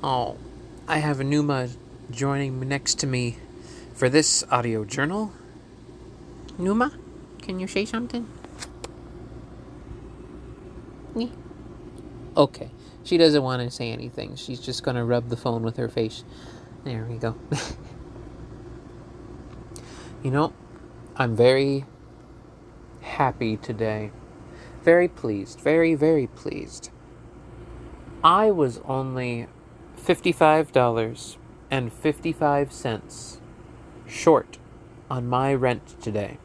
Oh, I have Numa joining next to me for this audio journal. Numa, can you say something? Nee. Okay. She doesn't want to say anything. She's just going to rub the phone with her face. There we go. You know, I'm very happy today. Very pleased. Very, very pleased. I was only $55.55 short on my rent today.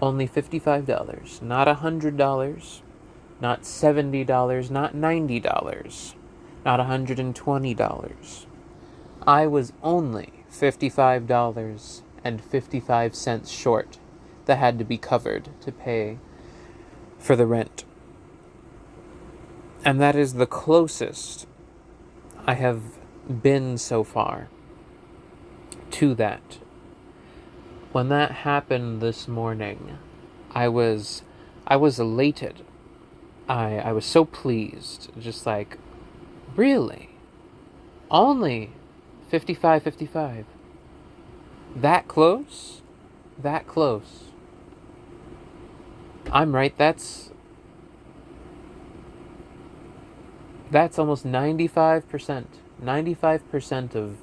Only $55. Not $100. Not $70. Not $90. Not $120. I was only $55.55 short that had to be covered to pay for the rent. And that is the closest I have been so far to that. When that happened this morning, I was elated. I was so pleased. Just like, really? Only 55. That close? That close. I'm right, that's almost 95%. 95% of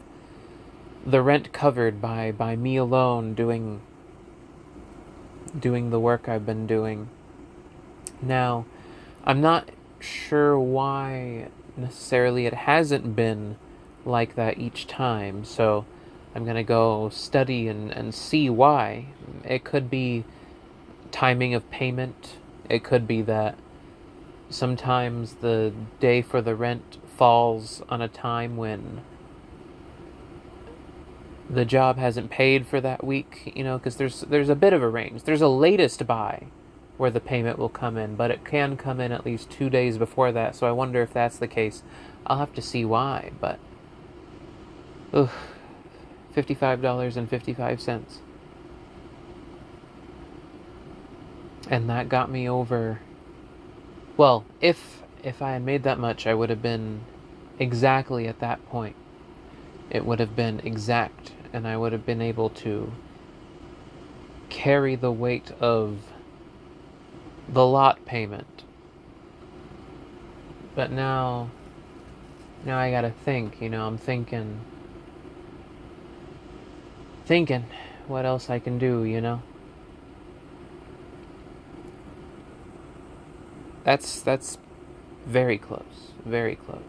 the rent covered by me alone doing the work I've been doing. Now, I'm not sure why necessarily it hasn't been like that each time, so I'm gonna go study and see why. It could be timing of payment. It could be that sometimes the day for the rent falls on a time when the job hasn't paid for that week, because there's a bit of a range. There's a latest buy where the payment will come in, but it can come in at least 2 days before that, so I wonder if that's the case. I'll have to see why, but $55.55. And that got me over. Well, if I had made that much, I would have been exactly at that point. It would have been exact, and I would have been able to carry the weight of the lot payment. But now I gotta think, I'm thinking what else I can do. That's very close, very close.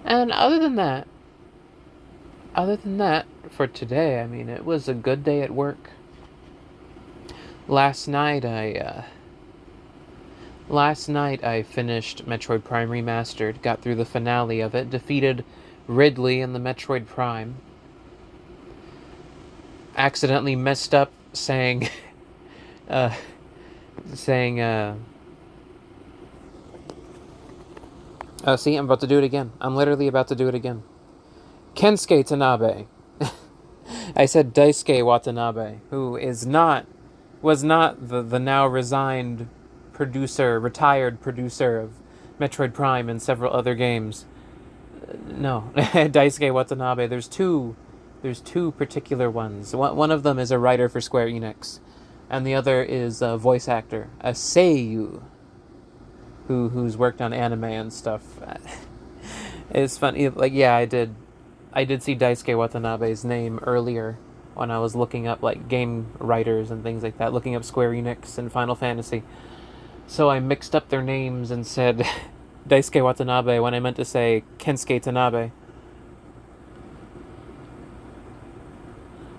And other than that, for today, I mean, it was a good day at work. Last night I finished Metroid Prime Remastered, got through the finale of it, defeated Ridley in the Metroid Prime. Accidentally messed up saying oh, see, I'm about to do it again. I'm literally about to do it again. Kensuke Tanabe. I said Daisuke Watanabe, who was not the now resigned retired producer of Metroid Prime and several other games. No, Daisuke Watanabe. There's two particular ones. One of them is a writer for Square Enix, and the other is a voice actor, a seiyuu, who's worked on anime and stuff. It's funny. Like, yeah, I did see Daisuke Watanabe's name earlier when I was looking up like game writers and things like that, looking up Square Enix and Final Fantasy. So I mixed up their names and said Daisuke Watanabe when I meant to say Kensuke Tanabe.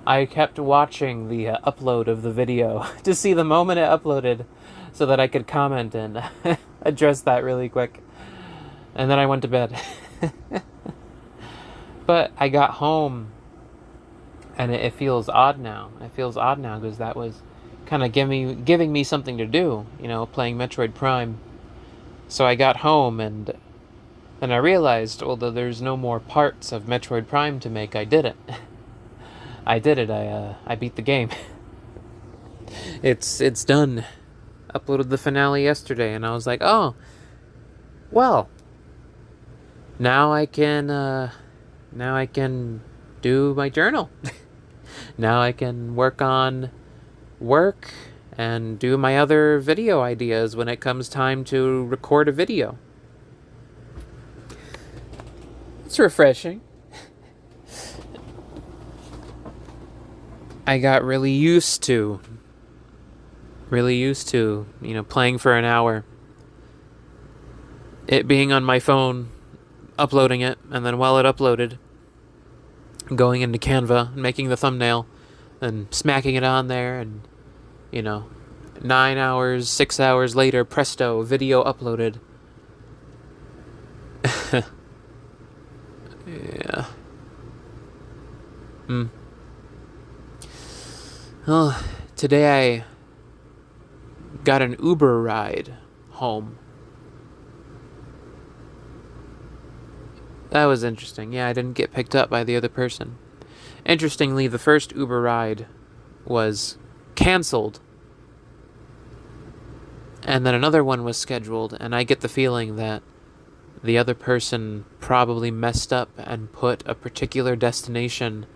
I kept watching the upload of the video to see the moment it uploaded so that I could comment and address that really quick. And then I went to bed. But I got home, and it feels odd now. It feels odd now because that was kind of giving me something to do, playing Metroid Prime. So I got home, and then I realized, although there's no more parts of Metroid Prime to make, I did it. I did it. I beat the game. It's done. Uploaded the finale yesterday, and I was like, oh, well, now I can now I can do my journal. Now I can work on work and do my other video ideas when it comes time to record a video. It's refreshing. I got really used to, playing for an hour. It being on my phone, uploading it, and then while it uploaded, going into Canva, making the thumbnail, and smacking it on there, and, 9 hours, 6 hours later, presto, video uploaded. Yeah. Well, today I got an Uber ride home. That was interesting. Yeah, I didn't get picked up by the other person. Interestingly, the first Uber ride was canceled. And then another one was scheduled, and I get the feeling that the other person probably messed up and put a particular destination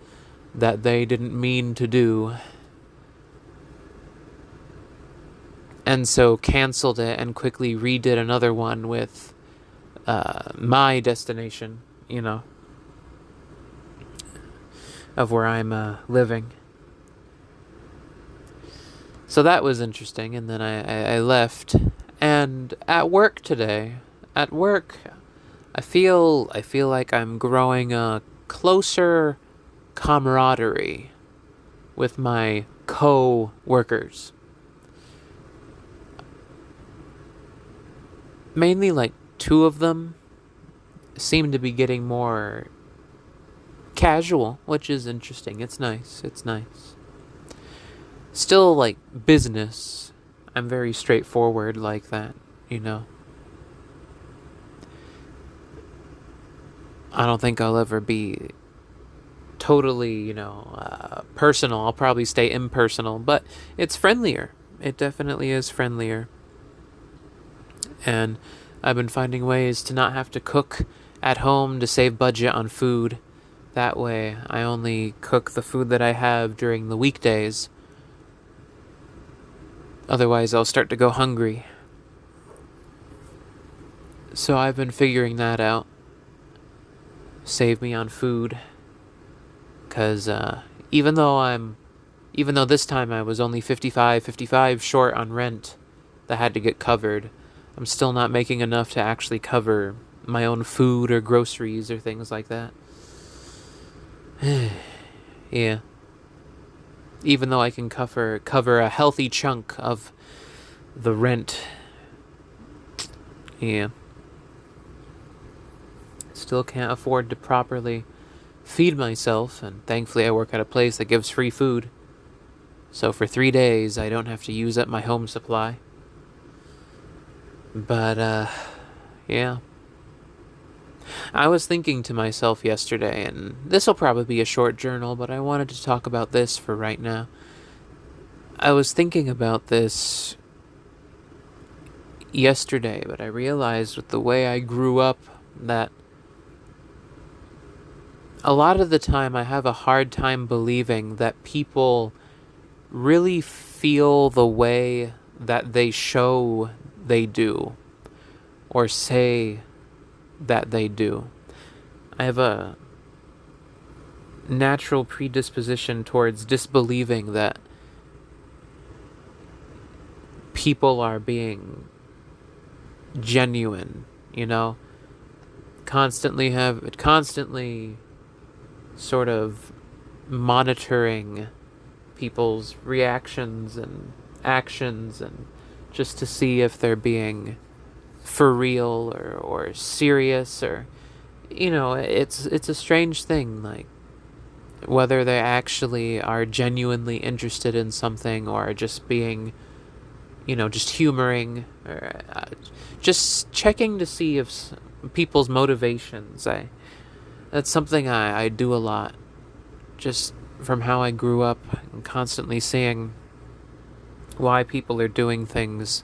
that they didn't mean to do. And so canceled it and quickly redid another one with my destination, of where I'm living. So that was interesting, and then I left. And at work today, I feel like I'm growing a closer camaraderie with my co-workers. Mainly like 2 of them seem to be getting more casual, which is interesting. It's nice. Still like business. I'm very straightforward like that, I don't think I'll ever be totally, personal. I'll probably stay impersonal, but it's friendlier. It definitely is friendlier. And I've been finding ways to not have to cook at home to save budget on food. That way, I only cook the food that I have during the weekdays. Otherwise, I'll start to go hungry. So I've been figuring that out. Save me on food. Because even though this time I was only 55 short on rent that had to get covered, I'm still not making enough to actually cover my own food or groceries or things like that. Yeah. Even though I can cover a healthy chunk of the rent. Yeah. Still can't afford to properly feed myself, and thankfully I work at a place that gives free food. So for 3 days I don't have to use up my home supply. But, yeah. I was thinking to myself yesterday, and this will probably be a short journal, but I wanted to talk about this for right now. I was thinking about this yesterday, but I realized with the way I grew up that a lot of the time I have a hard time believing that people really feel the way that they show they do, or say that they do. I have a natural predisposition towards disbelieving that people are being genuine, constantly sort of monitoring people's reactions and actions, and just to see if they're being for real or serious, or it's a strange thing, like whether they actually are genuinely interested in something or just being just humoring, or just checking to see if people's motivations. That's something I do a lot, just from how I grew up, and constantly seeing why people are doing things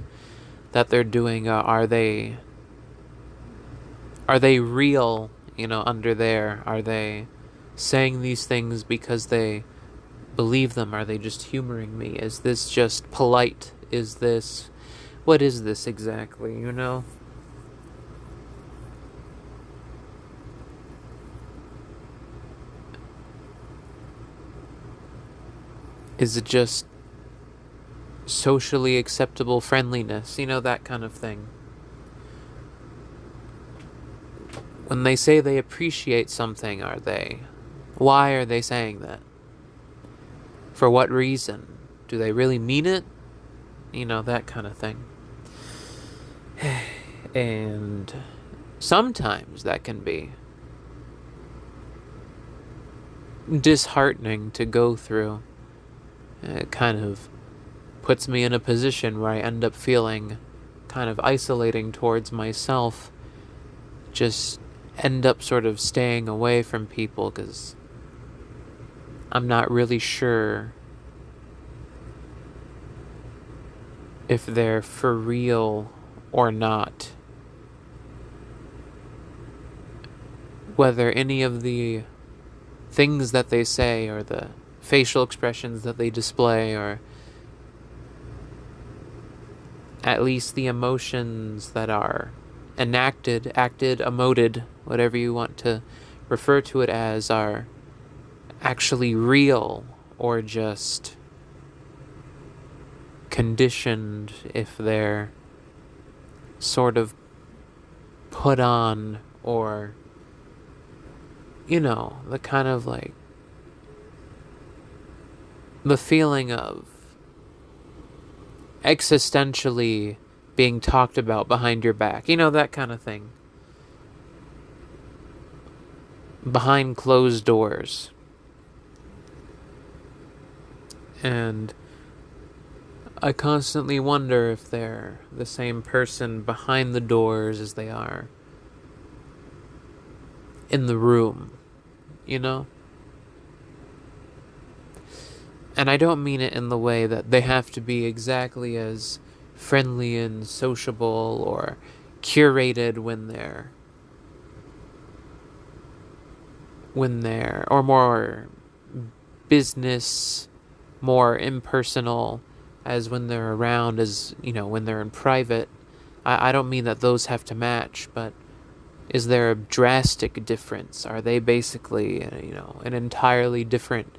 that they're doing. Are they real under there? Are they saying these things because they believe them? Are they just humoring me? Is this just polite? What is this exactly, Is it just socially acceptable friendliness? That kind of thing. When they say they appreciate something, why are they saying that? For what reason? Do they really mean it? That kind of thing. And sometimes that can be disheartening to go through. It kind of puts me in a position where I end up feeling kind of isolating towards myself. Just end up sort of staying away from people because I'm not really sure if they're for real or not. Whether any of the things that they say or the facial expressions that they display, or at least the emotions that are enacted, acted, emoted, whatever you want to refer to it as, are actually real or just conditioned, if they're sort of put on, or the kind of like the feeling of existentially being talked about behind your back, that kind of thing. Behind closed doors. And I constantly wonder if they're the same person behind the doors as they are in the room, And I don't mean it in the way that they have to be exactly as friendly and sociable or curated when they're or more business, more impersonal as when they're around, as when they're in private. I don't mean that those have to match, but is there a drastic difference? Are they basically an entirely different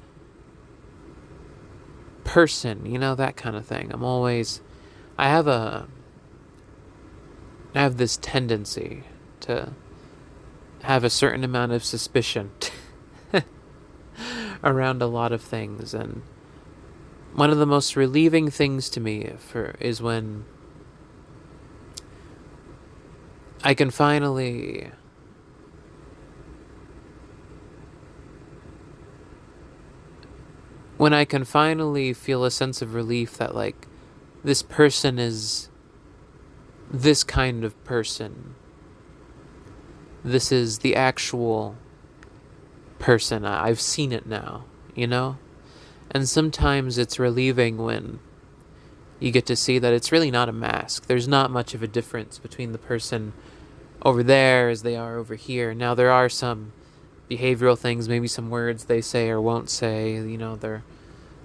person, that kind of thing. I have this tendency to have a certain amount of suspicion around a lot of things, and one of the most relieving things to me is when I can finally feel a sense of relief that this person is this kind of person. This is the actual person. I've seen it now, And sometimes it's relieving when you get to see that it's really not a mask. There's not much of a difference between the person over there as they are over here. Now, there are some behavioral things, maybe some words they say or won't say,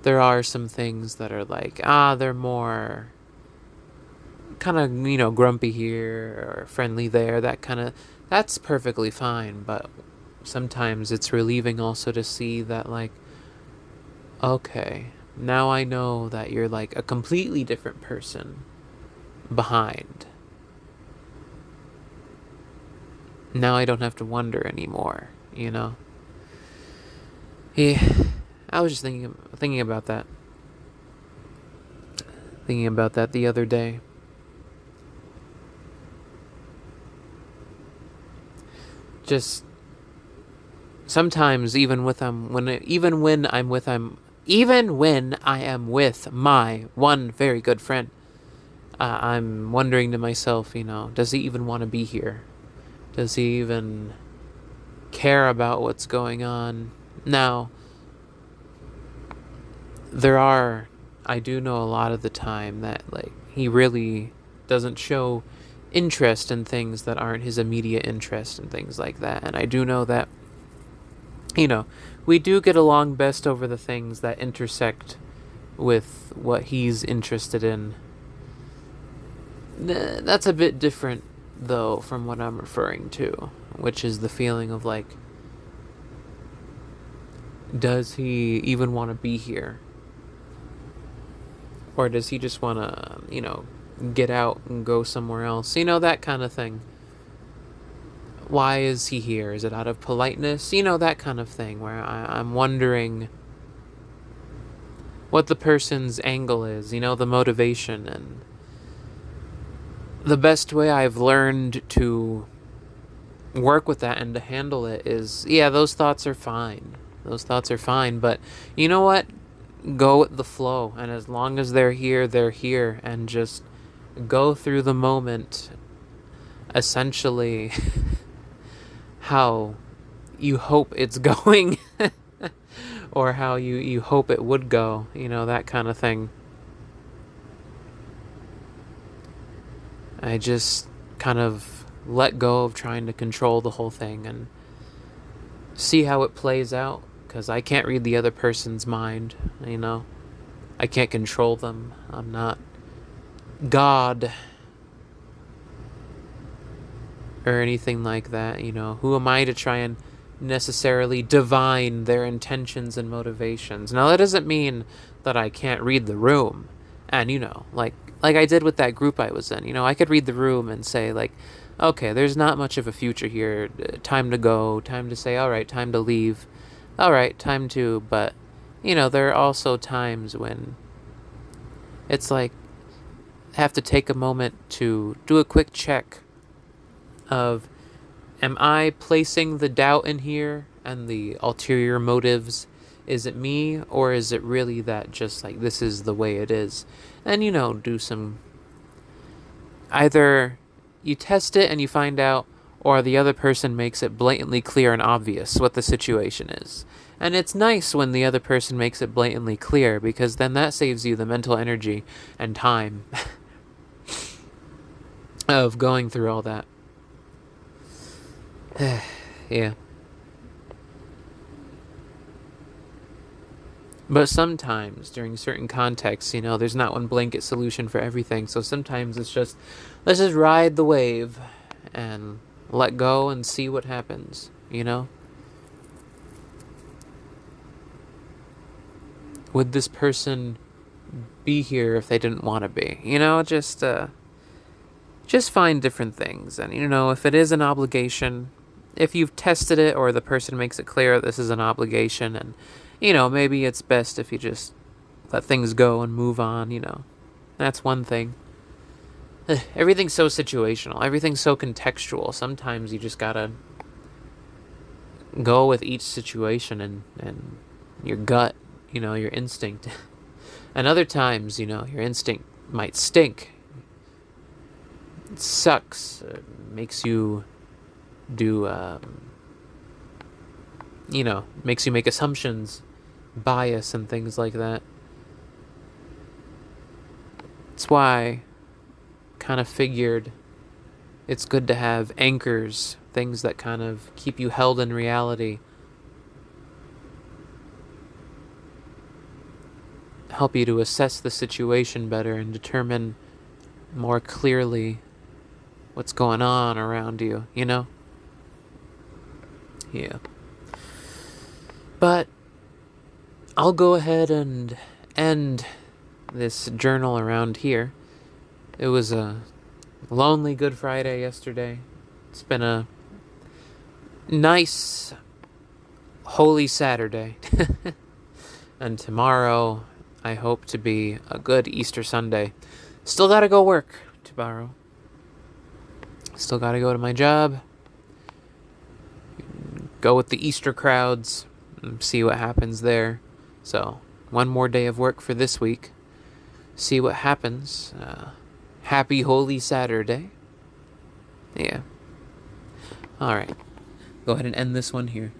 there are some things that are they're more kind of, grumpy here or friendly there, that's perfectly fine. But sometimes it's relieving also to see that, okay, now I know that you're a completely different person behind. Now I don't have to wonder anymore, Yeah, I was just thinking about that. Thinking about that the other day. Just sometimes even when I am with my one very good friend, I'm wondering to myself, does he even want to be here? Does he even care about what's going on? Now, I do know a lot of the time that he really doesn't show interest in things that aren't his immediate interest and things like that. And I do know that, we do get along best over the things that intersect with what he's interested in. That's a bit different, though, from what I'm referring to, which is the feeling of like, does he even want to be here? Or does he just want to, get out and go somewhere else? That kind of thing. Why is he here? Is it out of politeness? That kind of thing, where I'm wondering what the person's angle is, the motivation. And the best way I've learned to work with that and to handle it is, those thoughts are fine. Those thoughts are fine, but you know what? Go with the flow, and as long as they're here, and just go through the moment, essentially, how you hope it's going, or how you hope it would go, that kind of thing. I just kind of let go of trying to control the whole thing and see how it plays out, because I can't read the other person's mind, I can't control them. I'm not God or anything like that, Who am I to try and necessarily divine their intentions and motivations? Now, that doesn't mean that I can't read the room. And, like I did with that group I was in, I could read the room and say, like, okay, there's not much of a future here. Time to go, time to say, all right, time to leave. All right, time to, but, there are also times when it's like, I have to take a moment to do a quick check of, am I placing the doubt in here and the ulterior motives? Is it me, or is it really that just like, this is the way it is? And, do some, either you test it and you find out, or the other person makes it blatantly clear and obvious what the situation is. And it's nice when the other person makes it blatantly clear, because then that saves you the mental energy and time of going through all that. Yeah. But sometimes, during certain contexts, there's not one blanket solution for everything. So sometimes it's just, let's just ride the wave and let go and see what happens, Would this person be here if they didn't want to be? Just find different things. And, if it is an obligation, if you've tested it or the person makes it clear this is an obligation, and, maybe it's best if you just let things go and move on, That's one thing. Everything's so situational. Everything's so contextual. Sometimes you just gotta go with each situation and your gut, your instinct. And other times, your instinct might stink. It sucks. It makes you do, makes you make assumptions, bias, and things like that. That's why kind of figured it's good to have anchors, things that kind of keep you held in reality, help you to assess the situation better and determine more clearly what's going on around you, Yeah. But I'll go ahead and end this journal around here. It was a lonely Good Friday yesterday. It's been a nice Holy Saturday. And tomorrow, I hope to be a good Easter Sunday. Still gotta go work tomorrow. Still gotta go to my job. Go with the Easter crowds and see what happens there. So, one more day of work for this week. See what happens. Happy Holy Saturday. Yeah. Alright. Go ahead and end this one here.